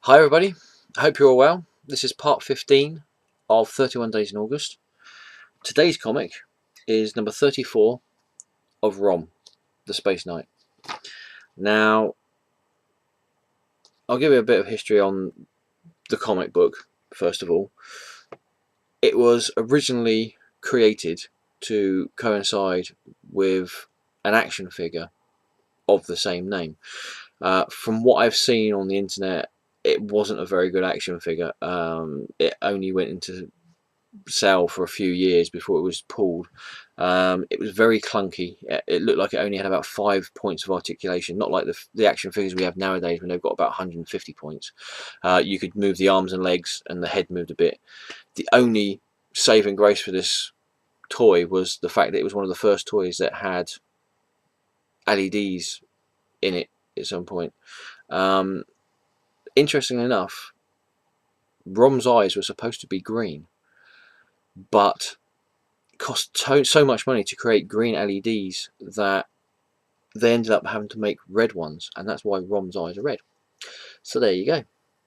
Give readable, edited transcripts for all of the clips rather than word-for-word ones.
Hi everybody, I hope you're all well. This is part 15 of 31 Days in August. Today's comic is number 34 of ROM The Space Knight. Now, I'll give you a bit of history on the comic book first of all. It was originally created to coincide with an action figure of the same name. From what I've seen on the internet, it wasn't a very good action figure. It only went into sell for a few years before it was pulled. It was very clunky. It looked like it only had about 5 points of articulation, not like the action figures we have nowadays when they've got about 150 points. You could move the arms and legs and the head moved a bit. The only saving grace for this toy was the fact that it was one of the first toys that had LEDs in it at some point. Interestingly enough, Rom's eyes were supposed to be green, but it cost so much money to create green LEDs that they ended up having to make red ones, and that's why Rom's eyes are red. So there you go,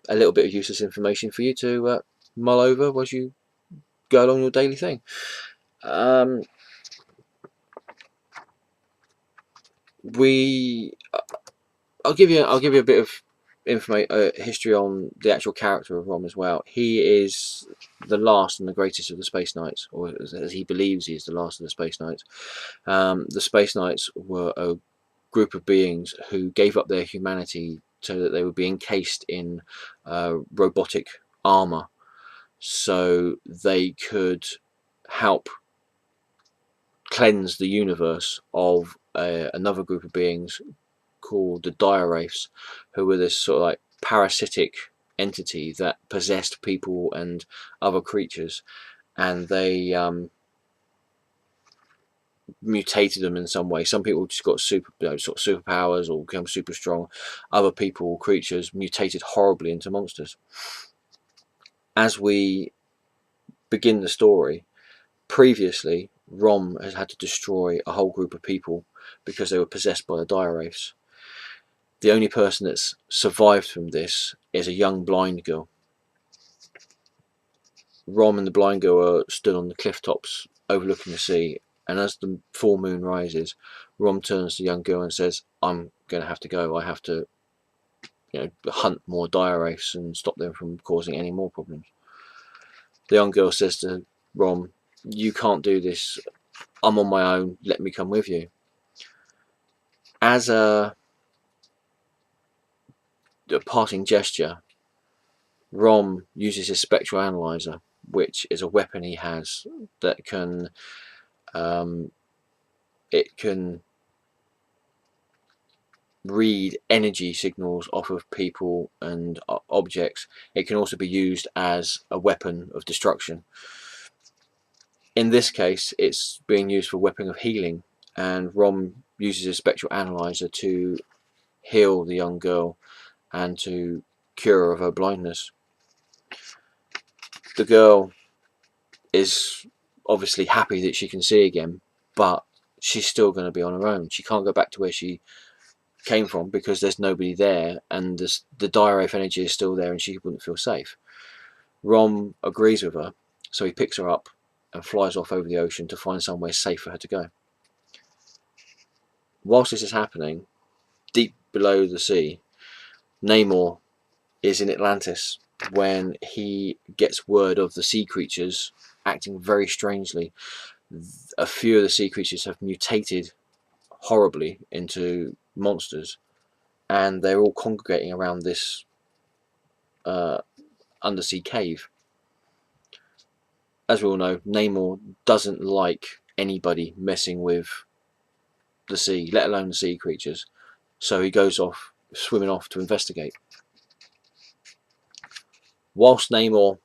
a little bit of useless information for you to mull over as you go along your daily thing. I'll give you a bit of history on the actual character of Rom as well. He is the last and the greatest of the Space Knights, or as he believes he is the last of the Space Knights. The Space Knights were a group of beings who gave up their humanity so that they would be encased in robotic armor, so they could help cleanse the universe of another group of beings called the Dire Wraiths, who were this sort of like parasitic entity that possessed people and other creatures, and they mutated them in some way. Some people just got sort of superpowers or became super strong. Other people, creatures, mutated horribly into monsters. As we begin the story, previously Rom has had to destroy a whole group of people because they were possessed by the Dire Wraiths. The only person that's survived from this is a young blind girl. Rom and the blind girl are stood on the cliff tops overlooking the sea, and as the full moon rises, Rom turns to the young girl and says, "I'm going to have to go. I have to, hunt more Dire Wraiths and stop them from causing any more problems." The young girl says to Rom, "You can't do this. I'm on my own. Let me come with you." As a parting gesture, Rom uses his spectral analyzer, which is a weapon he has that can it can read energy signals off of people and objects. It can also be used as a weapon of destruction. In this case, it's being used for a weapon of healing, and Rom uses his spectral analyzer to heal the young girl and to cure her of her blindness. The girl is obviously happy that she can see again, but she's still going to be on her own. She can't go back to where she came from because there's nobody there, and the Dire Wraith energy is still there, and she wouldn't feel safe. Rom agrees with her, so he picks her up and flies off over the ocean to find somewhere safe for her to go. Whilst this is happening, deep below the sea, Namor is in Atlantis when he gets word of the sea creatures acting very strangely. A few of the sea creatures have mutated horribly into monsters, and they're all congregating around this undersea cave. As we all know, Namor doesn't like anybody messing with the sea, let alone the sea creatures, so he goes off swimming off to investigate. Whilst Namor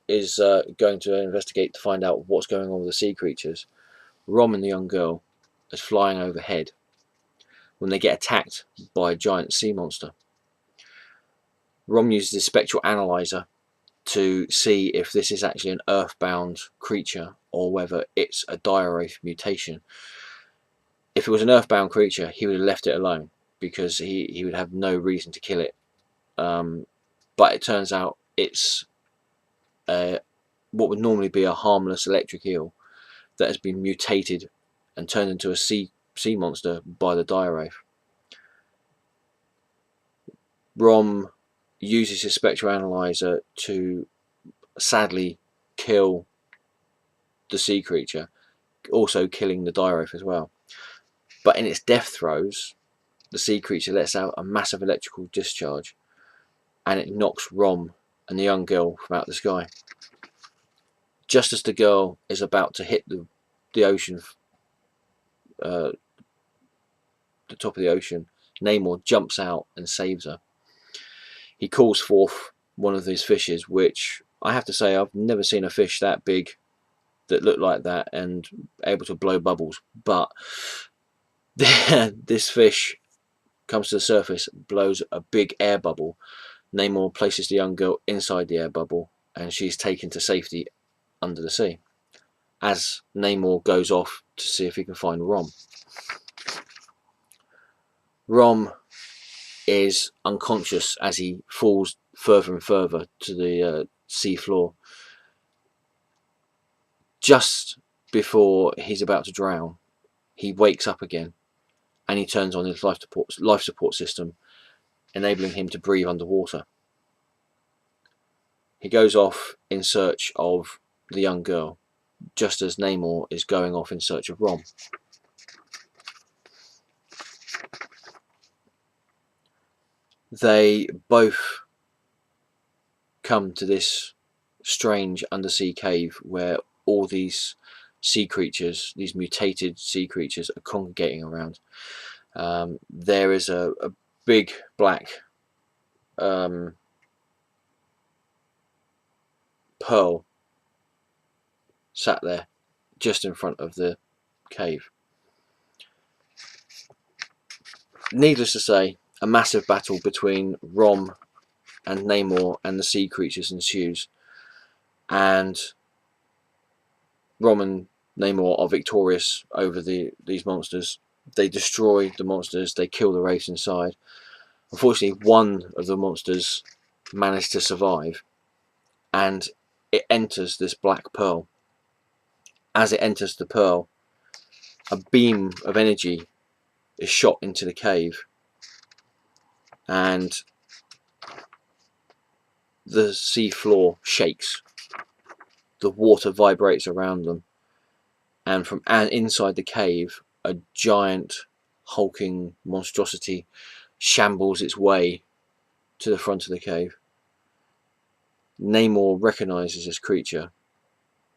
is going to investigate to find out what's going on with the sea creatures, Rom and the young girl is flying overhead when they get attacked by a giant sea monster. Rom uses his spectral analyzer to see if this is actually an earthbound creature or whether it's a Dire Wraith mutation. If it was an earthbound creature, he would have left it alone because he would have no reason to kill it. but it turns out it's what would normally be a harmless electric eel that has been mutated and turned into a sea monster by the dire wraith. ROM uses his spectroanalyzer to sadly kill the sea creature, also killing the dire wraith as well. But in its death throes, the sea creature lets out a massive electrical discharge, and it knocks ROM and the young girl from out the sky. Just as the girl is about to hit the ocean, the top of the ocean, Namor jumps out and saves her. He calls forth one of these fishes, which I have to say I've never seen a fish that big that looked like that and able to blow bubbles. But this fish comes to the surface, blows a big air bubble. Namor places the young girl inside the air bubble, and she's taken to safety under the sea, as Namor goes off to see if he can find ROM. ROM is unconscious as he falls further and further to the sea floor. Just before he's about to drown, he wakes up again, and he turns on his life support system, enabling him to breathe underwater. He goes off in search of the young girl, just as Namor is going off in search of ROM. They both come to this strange undersea cave where all these sea creatures, these mutated sea creatures, are congregating around. There is a big black pearl sat there just in front of the cave. Needless to say, a massive battle between ROM and Namor and the sea creatures ensues, and ROM and Namor are victorious over these monsters. They destroy the monsters, they kill the wraiths inside. Unfortunately, one of the monsters managed to survive, and it enters this black pearl. As it enters the pearl, a beam of energy is shot into the cave, and the sea floor shakes. The water vibrates around them, and from inside the cave, a giant hulking monstrosity shambles its way to the front of the cave. Namor recognizes this creature,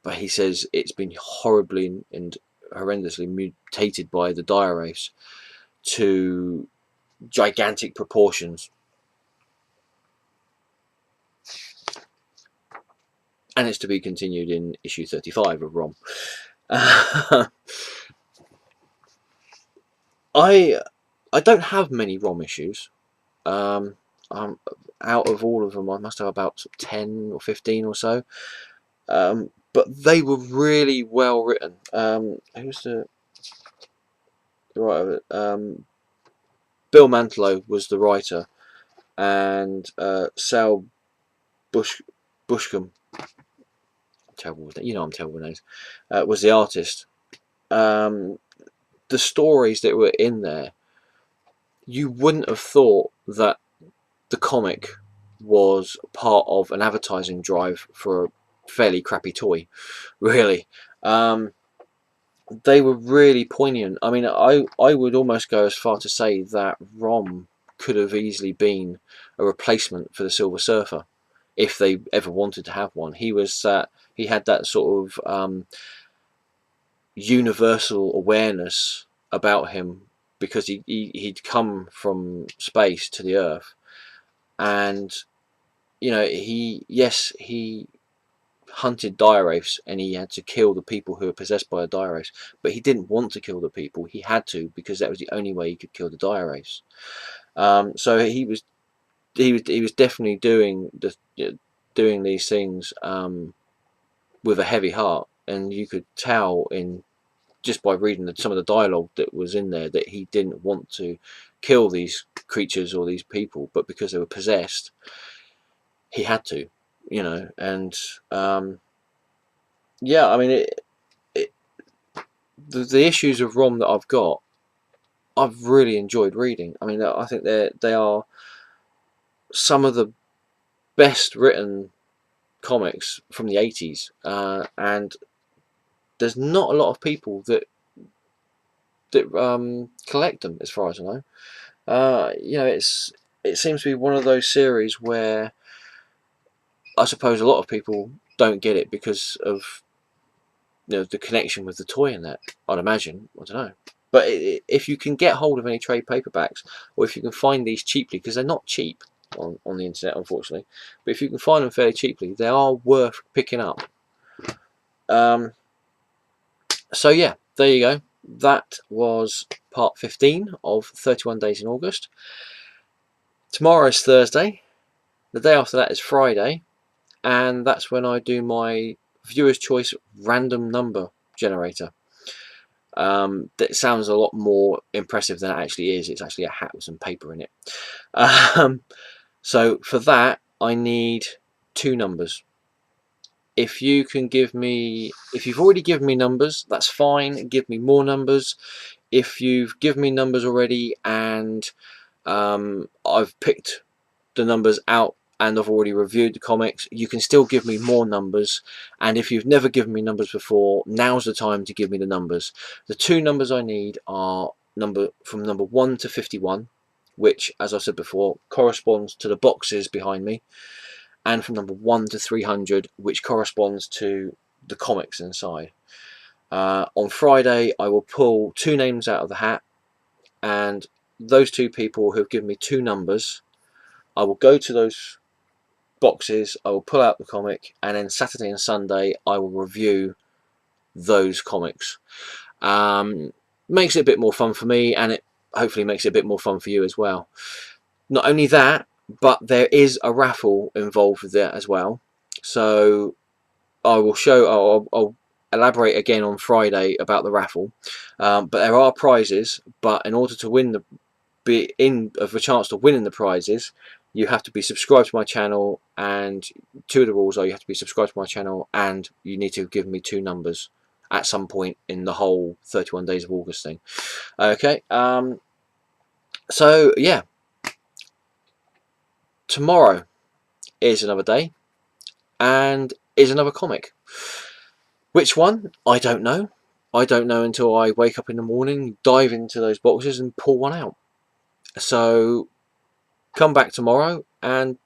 but he says it's been horribly and horrendously mutated by the dire wraiths to gigantic proportions. And it's to be continued in issue 35 of ROM. I don't have many ROM issues. Out of all of them, I must have about 10 or 15 or so. But they were really well written. Who's the writer of it? Bill Mantlo was the writer, and Sal Bushcombe, terrible, you know I'm terrible with names, was the artist. The stories that were in there, you wouldn't have thought that the comic was part of an advertising drive for a fairly crappy toy, really. They were really poignant. I mean, I would almost go as far to say that ROM could have easily been a replacement for the Silver Surfer, if they ever wanted to have one. He had that sort of universal awareness about him, because he'd come from space to the Earth, and you know, he hunted dire wraiths, and he had to kill the people who were possessed by a dire wraith, but he didn't want to kill the people. He had to, because that was the only way he could kill the dire wraiths. So he was definitely doing these things with a heavy heart, and you could tell just by reading some of the dialogue that was in there that he didn't want to kill these creatures or these people, but because they were possessed, he had to, you know. And yeah, I mean, the issues of ROM that I've got, I've really enjoyed reading. I mean, I think they are some of the best written comics from the 80s, and there's not a lot of people that collect them, as far as I know. You know, it seems to be one of those series where I suppose a lot of people don't get it because of, you know, the connection with the toy in that. I'd imagine. I don't know. But if you can get hold of any trade paperbacks, or if you can find these cheaply, because they're not cheap on the internet, unfortunately, but if you can find them fairly cheaply, they are worth picking up. So yeah, there you go. That was part 15 of 31 Days in August. Tomorrow is Thursday. The day after that is Friday, and that's when I do my viewer's choice random number generator. That sounds a lot more impressive than it actually is. It's actually a hat with some paper in it. So for that, I need 2 numbers. If you can give me, if you've already given me numbers, that's fine. Give me more numbers. If you've given me numbers already and I've picked the numbers out and I've already reviewed the comics, you can still give me more numbers. And if you've never given me numbers before, now's the time to give me the numbers. The 2 numbers I need are from number 1 to 51, which, as I said before, corresponds to the boxes behind me, and from number 1 to 300, which corresponds to the comics inside. On Friday, I will pull 2 names out of the hat, and those 2 people who have given me 2 numbers, I will go to those boxes, I will pull out the comic, and then Saturday and Sunday I will review those comics. Makes it a bit more fun for me, and it hopefully makes it a bit more fun for you as well. Not only that, but there is a raffle involved with that as well. So I will I'll elaborate again on Friday about the raffle. But there are prizes, but in order to win a chance to win in the prizes, you have to be subscribed to my channel, and 2 of the rules are you have to be subscribed to my channel and you need to give me 2 numbers at some point in the whole 31 Days of August thing. Okay, so yeah, tomorrow is another day and is another comic. Which one? I don't know. I don't know until I wake up in the morning, dive into those boxes and pull one out. So come back tomorrow and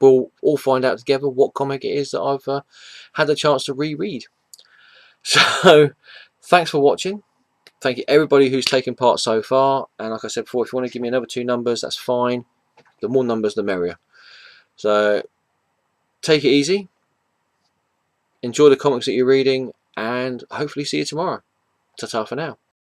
we'll all find out together what comic it is that I've had the chance to reread. So thanks for watching. Thank you everybody who's taken part so far, and like I said before, if you want to give me another 2 numbers, that's fine. The more numbers the merrier. So take it easy, enjoy the comics that you're reading, and hopefully see you tomorrow. Ta-ta for now.